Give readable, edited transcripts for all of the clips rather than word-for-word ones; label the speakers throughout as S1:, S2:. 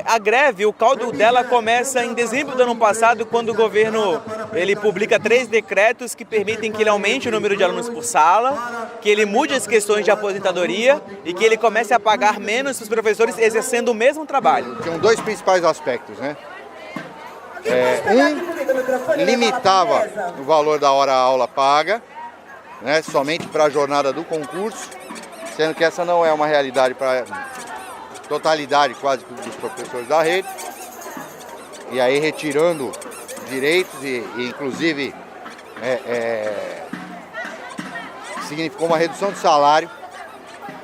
S1: A greve, o caldo dela começa em dezembro do ano passado, quando o governo ele publica 3 decretos que permitem que ele aumente o número de alunos por sala, que ele mude as questões de aposentadoria e que ele comece a pagar menos os professores exercendo o mesmo trabalho.
S2: Tinham 2 principais aspectos, né? Limitava o valor da hora-aula paga, né, somente para a jornada do concurso, sendo que essa não é uma realidade para a totalidade quase dos professores da rede. E aí retirando direitos e inclusive significou uma redução de salário.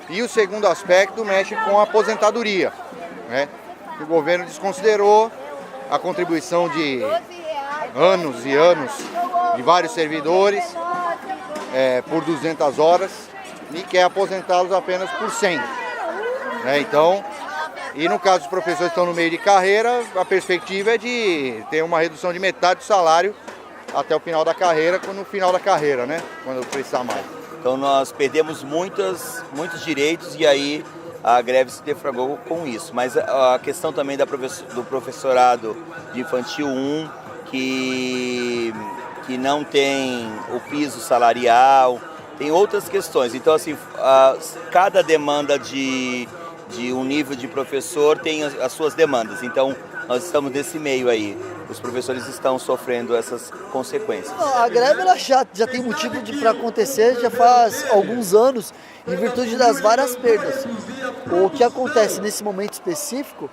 S2: E o segundo aspecto mexe com a aposentadoria, né? O governo desconsiderou a contribuição de anos e anos de vários servidores por 200 horas e quer aposentá-los apenas por 100. Né? Então, e no caso dos professores que estão no meio de carreira, a perspectiva é de ter uma redução de metade do salário até o final da carreira, no final da carreira, né? Quando precisar mais.
S3: Então nós perdemos muitos direitos e aí a greve se deflagrou com isso. Mas a questão também do professorado de infantil 1, que não tem o piso salarial, tem outras questões. Então, assim, cada demanda de um nível de professor tem as suas demandas. Então, nós estamos nesse meio aí. Os professores estão sofrendo essas consequências.
S4: A greve ela já tem motivo para acontecer já faz alguns anos, em virtude das várias perdas. O que acontece nesse momento específico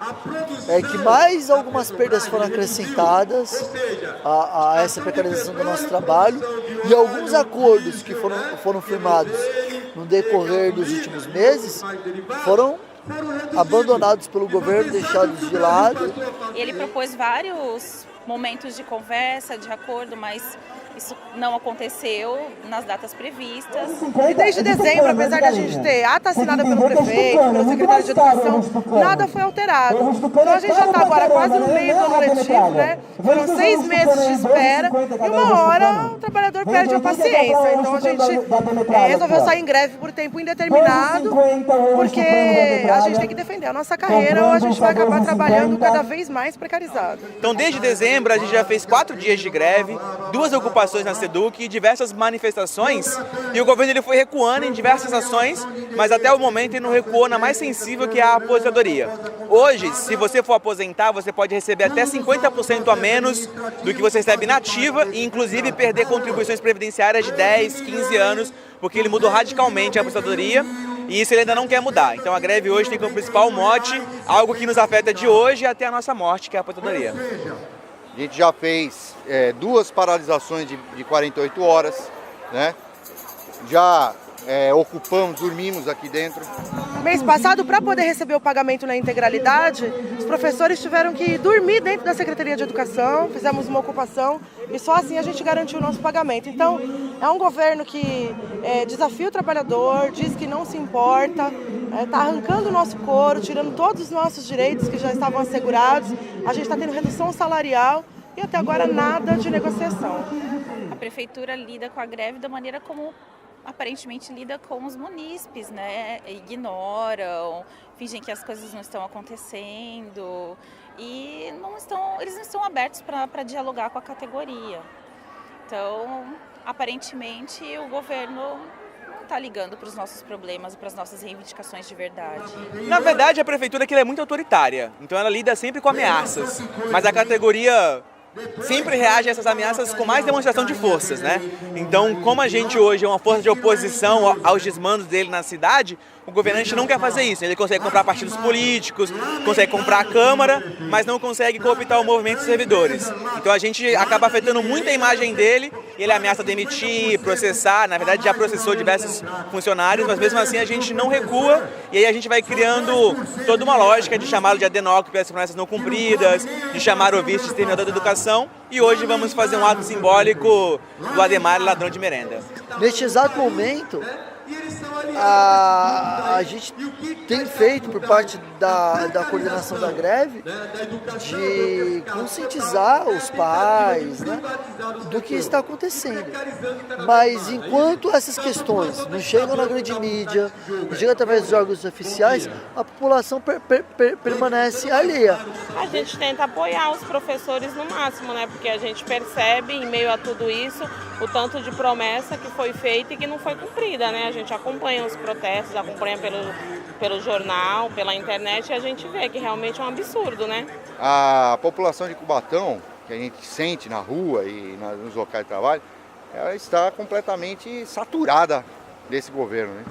S4: é que mais algumas perdas foram acrescentadas a essa precarização do nosso trabalho e alguns acordos que foram firmados no decorrer dos últimos meses foram abandonados pelo governo, deixados de lado.
S5: Ele propôs vários momentos de conversa, de acordo, mas isso não aconteceu nas datas previstas.
S6: E desde dezembro, apesar de a gente ter ata assinada pelo prefeito, pelo secretário de Educação, nada foi alterado. Então a gente já está agora quase no meio do ano letivo, né? Foram 6 meses de espera e uma hora o trabalhador perde a paciência. Então a gente resolveu sair em greve por tempo indeterminado, porque a gente tem que defender a nossa carreira ou a gente vai acabar trabalhando cada vez mais precarizado.
S1: Então desde dezembro a gente já fez 4 dias de greve, 2 ocupações na SEDUC e diversas manifestações, e o governo ele foi recuando em diversas ações, mas até o momento ele não recuou na mais sensível, que é a aposentadoria. Hoje, se você for aposentar, você pode receber até 50% a menos do que você recebe na ativa e inclusive perder contribuições previdenciárias de 10, 15 anos, porque ele mudou radicalmente a aposentadoria e isso ele ainda não quer mudar. Então a greve hoje tem como principal mote algo que nos afeta de hoje até a nossa morte, que é a aposentadoria.
S2: A gente já fez 2 paralisações de 48 horas, né? Já dormimos aqui dentro.
S6: Mês passado, para poder receber o pagamento na integralidade, os professores tiveram que dormir dentro da Secretaria de Educação, fizemos uma ocupação e só assim a gente garantiu o nosso pagamento. Então, é um governo que desafia o trabalhador, diz que não se importa, está arrancando o nosso couro, tirando todos os nossos direitos que já estavam assegurados. A gente está tendo redução salarial e até agora nada de negociação.
S5: A prefeitura lida com a greve da maneira como aparentemente lida com os munícipes, né? Ignoram, fingem que as coisas não estão acontecendo e eles não estão abertos para dialogar com a categoria. Então, aparentemente, o governo não está ligando para os nossos problemas e para as nossas reivindicações de verdade.
S1: Na verdade, a prefeitura aqui é muito autoritária, então ela lida sempre com ameaças, mas a categoria sempre reage a essas ameaças com mais demonstração de forças, né? Então, como a gente hoje é uma força de oposição aos desmandos dele na cidade, o governante não quer fazer isso. Ele consegue comprar partidos políticos, consegue comprar a Câmara, mas não consegue cooptar o movimento dos servidores. Então a gente acaba afetando muito a imagem dele, e ele ameaça demitir, processar, na verdade já processou diversos funcionários, mas mesmo assim a gente não recua, e aí a gente vai criando toda uma lógica de chamá-lo de adenócrito pelas promessas não cumpridas, de chamar o vice de exterminador da educação, e hoje vamos fazer um ato simbólico do Ademar ladrão de merenda.
S4: Neste exato momento, a a gente tem feito por parte da coordenação da greve de conscientizar os pais, né, do que está acontecendo. Mas enquanto essas questões não chegam na grande mídia, não chegam através dos órgãos oficiais, a população permanece alheia.
S7: A gente tenta apoiar os professores no máximo, né? Porque a gente percebe, em meio a tudo isso, o tanto de promessa que foi feita e que não foi cumprida, né? A gente acompanha os protestos, acompanha pelo jornal, pela internet, e a gente vê que realmente é um absurdo, né?
S2: A população de Cubatão, que a gente sente na rua e nos locais de trabalho, ela está completamente saturada desse governo, né?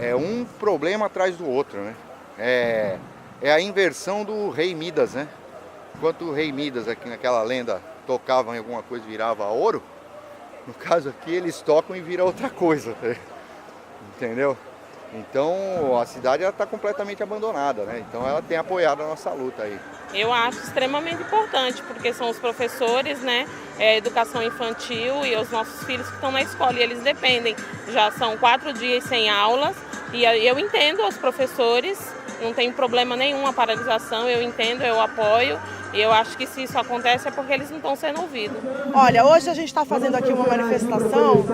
S2: É um problema atrás do outro, né? É a inversão do rei Midas, né? Enquanto o rei Midas, aqui naquela lenda, tocava em alguma coisa e virava ouro, no caso aqui eles tocam e vira outra coisa, entendeu? Então a cidade está completamente abandonada, né? Então ela tem apoiado a nossa luta aí.
S7: Eu acho extremamente importante, porque são os professores, né, educação infantil e os nossos filhos que estão na escola e eles dependem. Já são 4 dias sem aulas e eu entendo os professores, não tem problema nenhum a paralisação, eu entendo, eu apoio. E eu acho que se isso acontece é porque eles não estão sendo ouvidos.
S6: Olha, hoje a gente está fazendo aqui uma manifestação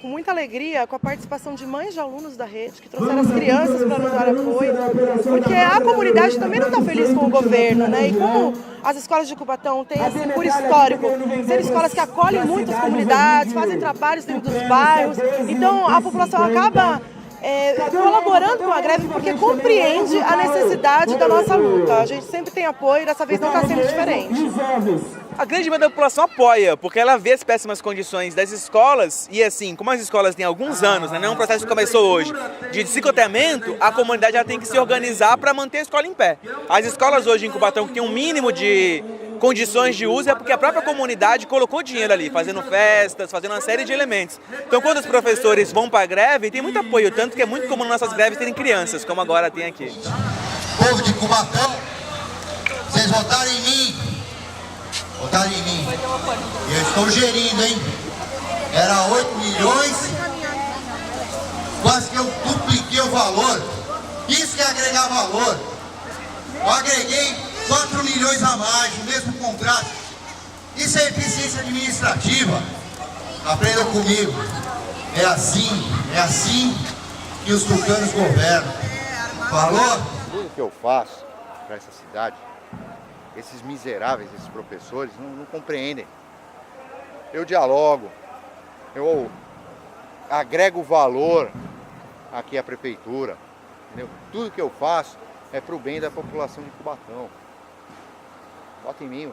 S6: com muita alegria, com a participação de mães de alunos da rede, que trouxeram as crianças para nos dar apoio, porque a comunidade também não está feliz com o governo, né? E como as escolas de Cubatão têm, assim, por histórico, ser escolas que acolhem muitas comunidades, fazem trabalhos dentro dos bairros, então a população acaba colaborando com a greve porque compreende a necessidade da nossa luta. A gente sempre tem apoio e dessa vez não está sendo diferente.
S1: A grande maioria da população apoia, porque ela vê as péssimas condições das escolas e assim, como as escolas têm alguns anos, né, não é um processo que começou hoje, de descoteamento, a comunidade já tem que se organizar para manter a escola em pé. As escolas hoje em Cubatão que têm um mínimo de condições de uso é porque a própria comunidade colocou dinheiro ali, fazendo festas, fazendo uma série de elementos. Então quando os professores vão para a greve, tem muito apoio, tanto que é muito comum nas nossas greves terem crianças, como agora tem aqui.
S8: Povo de Cubatão, vocês votaram em mim. Votaram em mim. E eu estou gerindo, hein? Era 8 milhões, quase que eu dupliquei o valor. Isso que é agregar valor. Eu agreguei 4 milhões a mais no mesmo contrato. Isso é eficiência administrativa. Aprendam comigo. É assim que os tucanos governam. Falou?
S2: Tudo que eu faço para essa cidade, esses miseráveis, esses professores, não compreendem. Eu dialogo, eu agrego valor aqui à prefeitura, entendeu? Tudo que eu faço é para o bem da população de Cubatão. Vota em mim.